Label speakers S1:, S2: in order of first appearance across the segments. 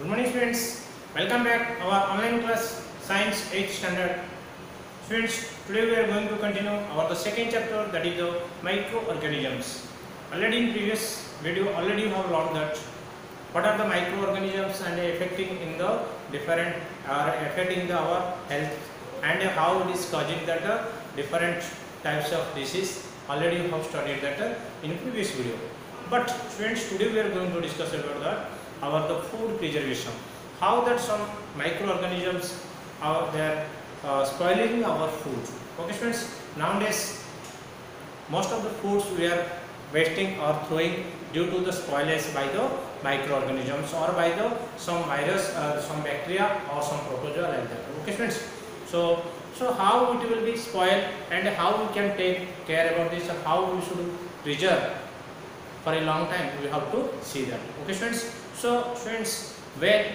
S1: Good morning students, welcome back our online class Science 8th standard. Students, today we are going to continue our the second chapter, that is the microorganisms. Already in previous video already you have learned that what are the microorganisms and affecting in the different affecting our health and how it is causing that different types of disease. Already you have studied that in previous video. But students, today we are going to discuss about that the food preservation, how that some microorganisms are there spoiling our food. Okay students, nowadays most of the foods we are wasting or throwing due to the spoilage by the microorganisms or by the some virus, some bacteria or some protozoa like that. Okay students, so how it will be spoiled and how we can take care about this and how we should preserve for a long time, we have to see that. Okay students, so students, when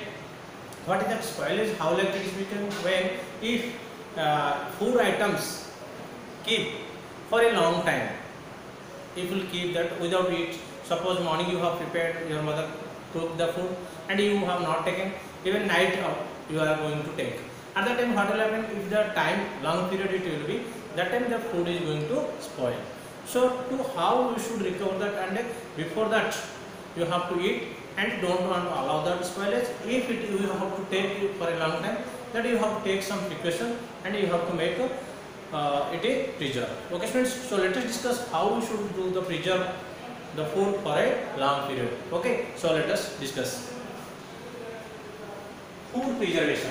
S1: what is that spoilage, how like it is become when if food items keep for a long time, if you keep that without it, suppose morning you have prepared, your mother cooked the food and you have not taken, even night you are going to take, at that time what will happen, if the time long period it will be, that time the food is going to spoil. So to how you should recover that, and before that you have to eat and don't want to allow that spoilage. If you have to take it for a long time, that you have to take some precaution and you have to make it a preserve. Okay friends, so let us discuss how we should do the preserve the food for a long period. Okay, so let us discuss. Food preservation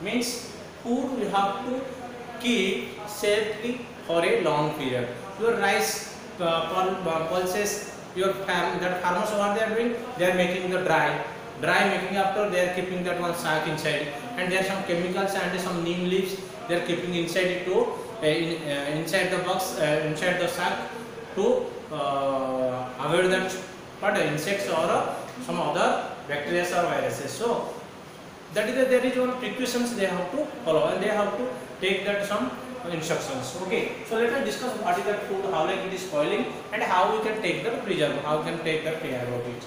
S1: means food you have to keep safely for a long period. Your rice, pulses, your that farmers what they are doing, they are making the dry making, after they are keeping that one sack inside, and there are some chemicals and some neem leaves they are keeping inside it to inside the box, inside the sack to avoid that insects or some other bacteria or viruses. So that is there is one precautions they have to follow and they have to take that some instructions. Okay, so let us discuss what is that food, how like it is spoiling and how we can take the preserve, how we can take the care about it.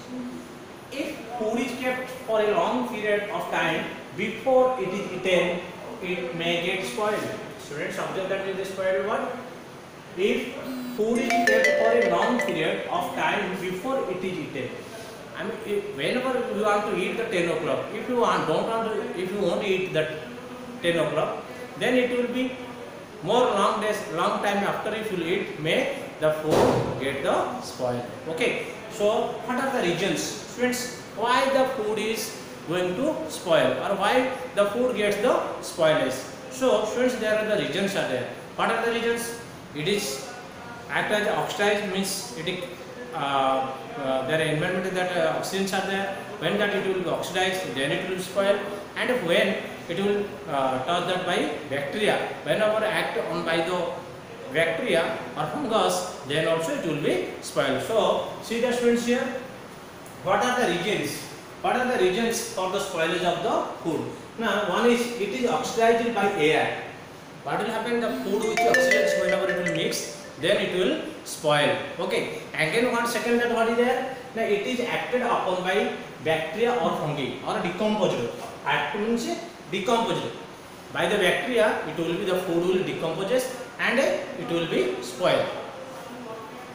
S1: If food is kept for a long period of time before it is eaten, it may get spoiled. Students, observe that it is spoiled what? If food is kept for a long period of time before it is eaten, I mean, whenever you want to eat the 10 o'clock, if you want, if you won't eat that 10 o'clock, then it will be more long time after if you eat, may the food get the spoil. Okay, so what are the reasons, students, why the food is going to spoil or why the food gets the spoilage? So students, there are the reasons are there. What are the reasons? It is act as oxidized, means it is there are environment that oxygens are there. When that it will be oxidized, then it will spoil, and when it will touch that by bacteria, whenever act on by the bacteria or fungus, then also it will be spoiled. So see the students here, what are the reasons? What are the reasons for the spoilage of the food? Now one is it is oxidized by air. What will happen? The food with oxygens, whenever it will mix, then it will spoil. Okay, again one second, that what is there? Now it is acted upon by bacteria or fungi or decomposed. Act means decomposed by the bacteria, it will be the food will decompose and it will be spoiled.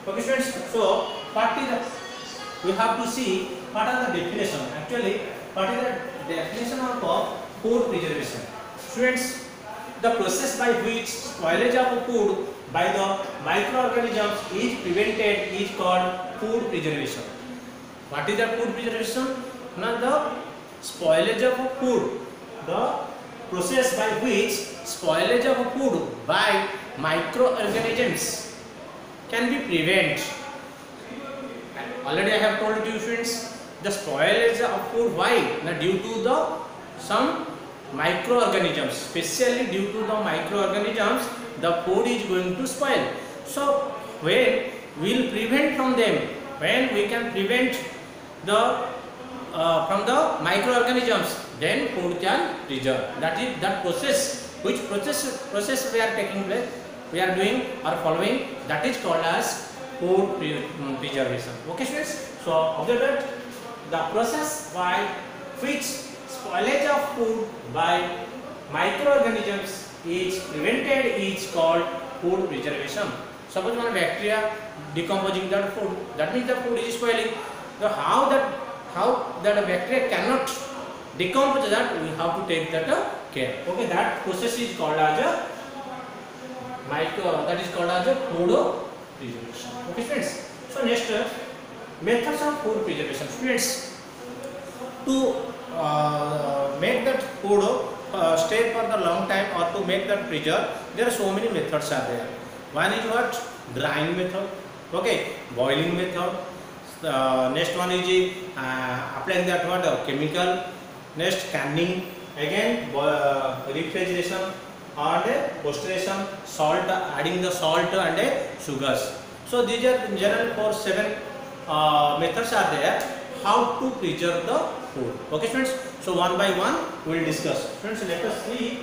S1: Okay students, so what is the, we have to see what are the definition. Actually, what is the definition of food preservation? Students, the process by which spoilage of food by the microorganisms is prevented is called food preservation. What is the food preservation? Now the spoilage of food, the process by which spoilage of food by microorganisms can be prevented. Already I have told you students, the spoilage of food, why? Now due to the some microorganisms, especially due to the microorganisms, the food is going to spoil. So when we will prevent from them, when we can prevent the from the microorganisms, then food can preserve. That is that process, which process we are taking place, we are doing or following, that is called as food preservation. Okay students, so observe that the process by which spoilage of food by microorganisms is prevented is called food preservation. Suppose one bacteria decomposing that food, that means the food is spoiling. So how that bacteria cannot decompose that, we have to take that care. Okay, that process is called as a food preservation. Okay, friends. So next, methods of food preservation. Students, to make that food stay for the long time or to make that preserve, there are so many methods are there. One is what? Drying method. Okay, boiling method. Next one is applying that what? Chemical. Next, canning. Again, refrigeration and pasteurization. Salt, adding the salt and sugars. So these are generally 7 methods are there how to preserve the food. Okay, friends. So one by one we will discuss. Friends, let us see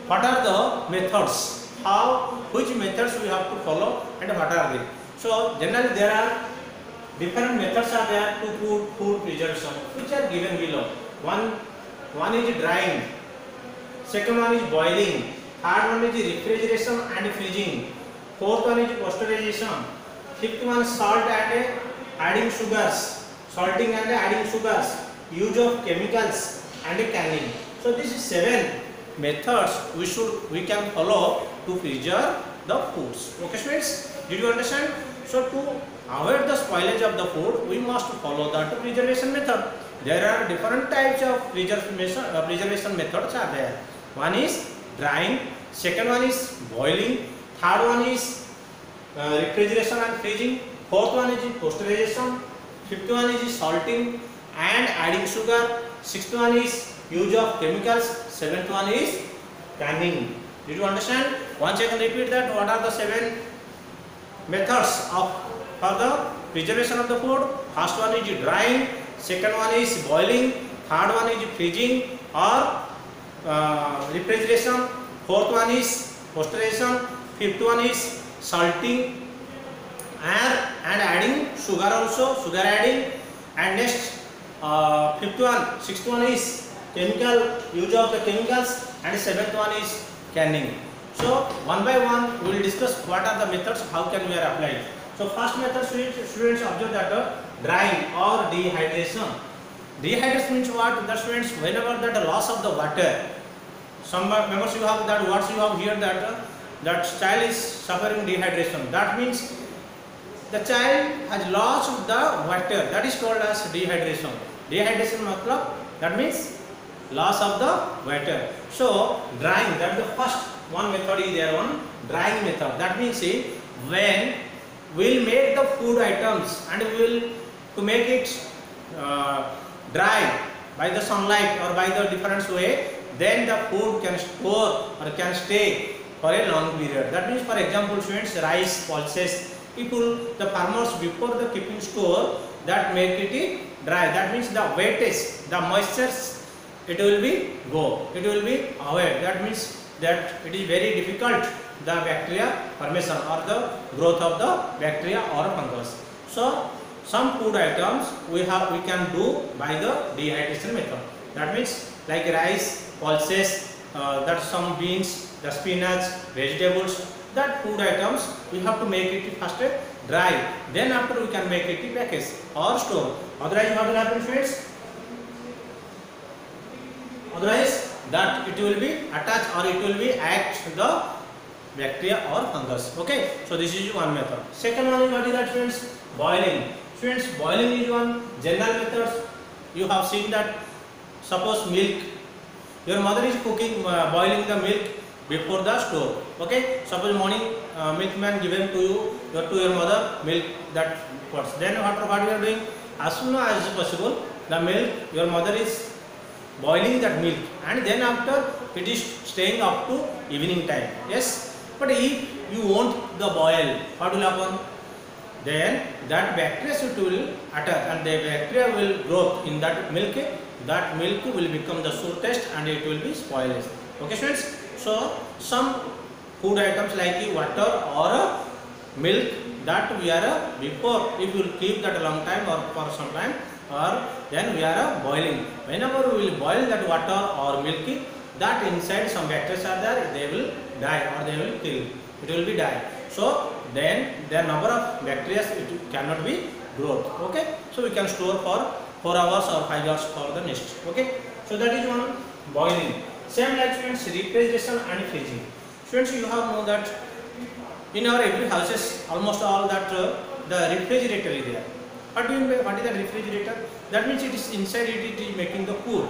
S1: what are the methods. Which methods we have to follow and what are they? So generally there are different methods are there to food preservation, which are given below. One is drying, second one is boiling, third one is refrigeration and freezing, fourth one is pasteurization, fifth one is salt and adding sugars, salting and adding sugars, use of chemicals and canning. So these 7 methods we can follow to preserve the foods. Okay, students, did you understand? So to avoid the spoilage of the food, we must follow the preservation method. There are different types of preservation methods are there. One is drying, second one is boiling, third one is refrigeration and freezing, fourth one is pasteurization, fifth one is salting and adding sugar, sixth one is use of chemicals, seventh one is canning. Did you understand? Once I can repeat that, what are the 7 methods for the preservation of the food? First one is drying, second one is boiling, third one is freezing or refrigeration, fourth one is pasteurization, fifth one is salting and adding sugar also, sugar adding, and next sixth one is chemical, use of the chemicals, and seventh one is canning. So one by one we will discuss what are the methods, how can we are applied. So first method, students observe that drying or dehydration. Dehydration means what? The students, whenever that loss of the water, some members you have that words you have here that child is suffering dehydration. That means the child has lost the water. That is called as dehydration. Dehydration matlab, that means loss of the water. So drying, that is the first one method is there, one drying method. That means when we will make the food items and we will to make it dry by the sunlight or by the different way, then the food can store or can stay for a long period. That means, for example, students, rice, pulses, the farmers before the keeping store, that make it dry. That means the weightage, the moisture, it will be avoid. That means that it is very difficult the bacteria formation or the growth of the bacteria or fungus. So some food items we can do by the dehydration method. That means like rice, pulses, that some beans, the spinach, vegetables, that food items we have to make it first dry. Then after we can make it package or store. Otherwise what will happen, friends? Otherwise that it will be attached or it will be act the bacteria or fungus. Okay, so this is one method. Second one is what is that, friends? Boiling. Friends, boiling is one general method. You have seen that, suppose milk, your mother is cooking, boiling the milk before the store. Okay, suppose morning milkman given to you, to your mother milk that first. Then what you are doing? As soon as possible, the milk, your mother is boiling that milk, and then after it is staying up to evening time. Yes, but if you want the boil, what will happen? Then that bacteria will attack and the bacteria will grow in that milk. That milk will become the sour taste and it will be spoiled. Okay, friends. So some food items like water or milk, that we are before, if you will keep that a long time or for some time, or then we are boiling. Whenever we will boil that water or milk, that inside some bacteria are there, they will die or they will kill, it will be die. So then the number of bacteria it cannot be growth. Okay, so we can store for 4 hours or 5 hours for the next. Okay, so that is one boiling. Same like students, refrigeration and freezing. Students, you have know that in our every houses almost all that the refrigerator is there. What do you mean? What is the refrigerator? That means it is inside it is making the food.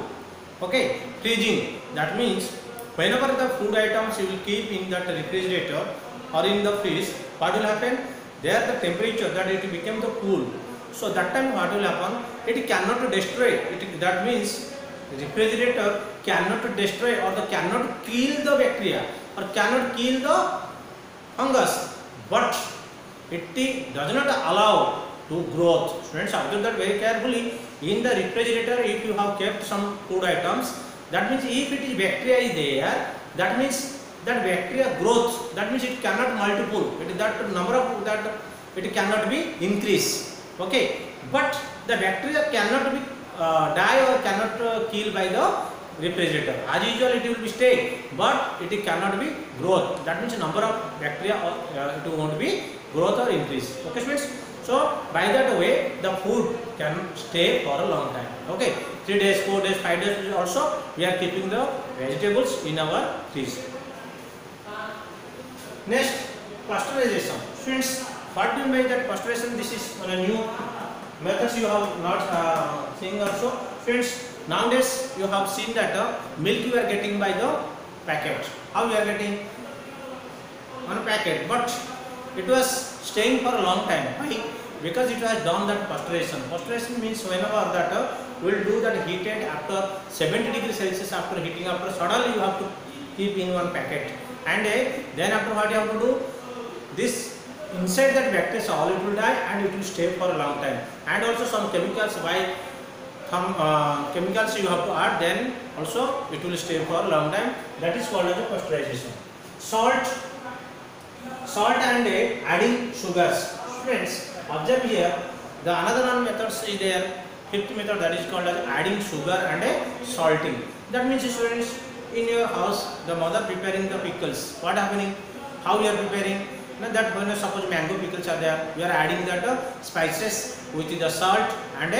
S1: Okay, freezing, that means whenever the food items you will keep in that refrigerator or in the fridge, what will happen? There the temperature that it become the cool. So that time what will happen? It cannot destroy it. That means refrigerator cannot destroy or the cannot kill the bacteria or cannot kill the fungus, but it does not allow to growth. Students, observe that very carefully. In the refrigerator, if you have kept some food items, that means if it is bacteria is there, that means that bacteria growth, that means it cannot multiple. It is that number of that it cannot be increase. Okay, but the bacteria cannot be die or cannot kill by the refrigerator. As usual, it will be stay, but it cannot be growth. That means number of bacteria or it won't be growth or increase. Okay, students. So by that way, the food can stay for a long time. Okay, 3 days, 4 days, 5 days. Also, we are keeping the vegetables in our fridge. Next, pasteurization. Students, what do you mean that pasteurization? This is a new methods you have not seen also. Students, nowadays you have seen that milk you are getting by the packet. How you are getting? On a packet, but it was staying for a long time. Why? Because it has done that pasteurization. Pasteurization means whenever that will do that heated after 70 degrees Celsius, after heating, after suddenly you have to keep in one packet, and then after what you have to do, this inside that bacteria all it will die and it will stay for a long time. And also some chemicals, why some chemicals you have to add, then also it will stay for a long time. That is called as a pasteurization. Salt and adding sugars. Students, observe here the another one methods is there. Fifth method, that is called as adding sugar and salting. That means, students, in your house the mother preparing the pickles. What happening? How you are preparing? Now that when suppose mango pickles are there, you are adding that spices with the salt and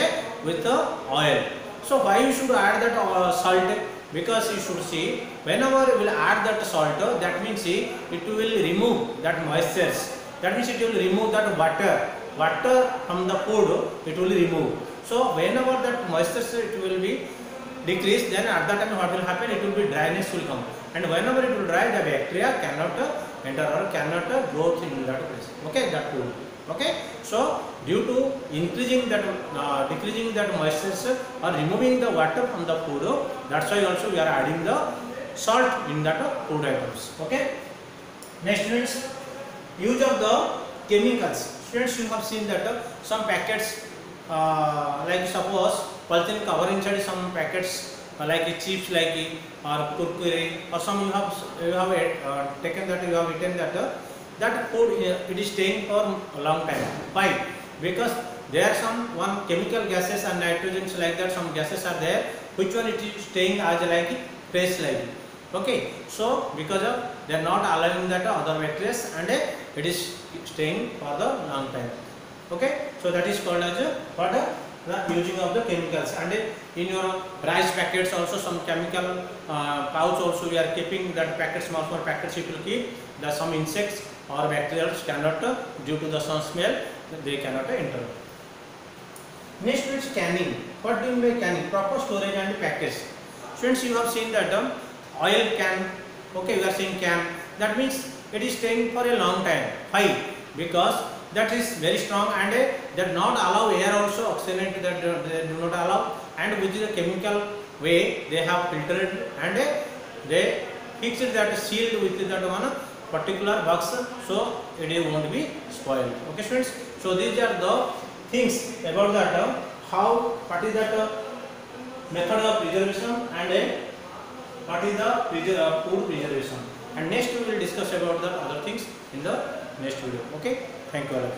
S1: with the oil. So why you should add that salt? Because you should see, whenever you will add that salt, that means it will remove that moistures. That means it will remove that water from the food, it will remove. So whenever that moistures it will be decreased, then at that time what will happen? It will be dryness will come, and whenever it will dry, the bacteria cannot enter or cannot growth in that place. Okay, that food. Okay, so due to increasing that decreasing that moistures or removing the water from the food, that's why also we are adding the salt in that food items. Okay, next, students, use of the chemicals. Students, you have seen that some packets like suppose polythene cover inside some packets like chips, like or kurkure, or some you have taken that, you have eaten that food it is staying for a long time. Why? Because there are some one chemical gases and nitrogens like that, some gases are there, which one it is staying as like fresh like. Okay, so because of they are not allowing that other bacteria and it is staying for the long time. Okay, so that is called as what the using of the chemicals. And in your rice packets also some chemical pouch also we are keeping that packets, small packets it will keep. The some insects or bacteria cannot due to the sun smell they cannot enter. Next is canning. What do you mean by canning? Proper storage and package. Students, you have seen that oil can. Okay, we are saying can. That means it is staying for a long time. Why? Because that is very strong and that not allow air also oxygenate, that they do not allow, and with the chemical way they have filtered and they fixed that sealed with that one particular box, so it won't be spoiled. Okay, students, so these are the things about that how what is that method of preservation and what is the food preservation, and next we will discuss about the other things in the next video. Okay, thank you all.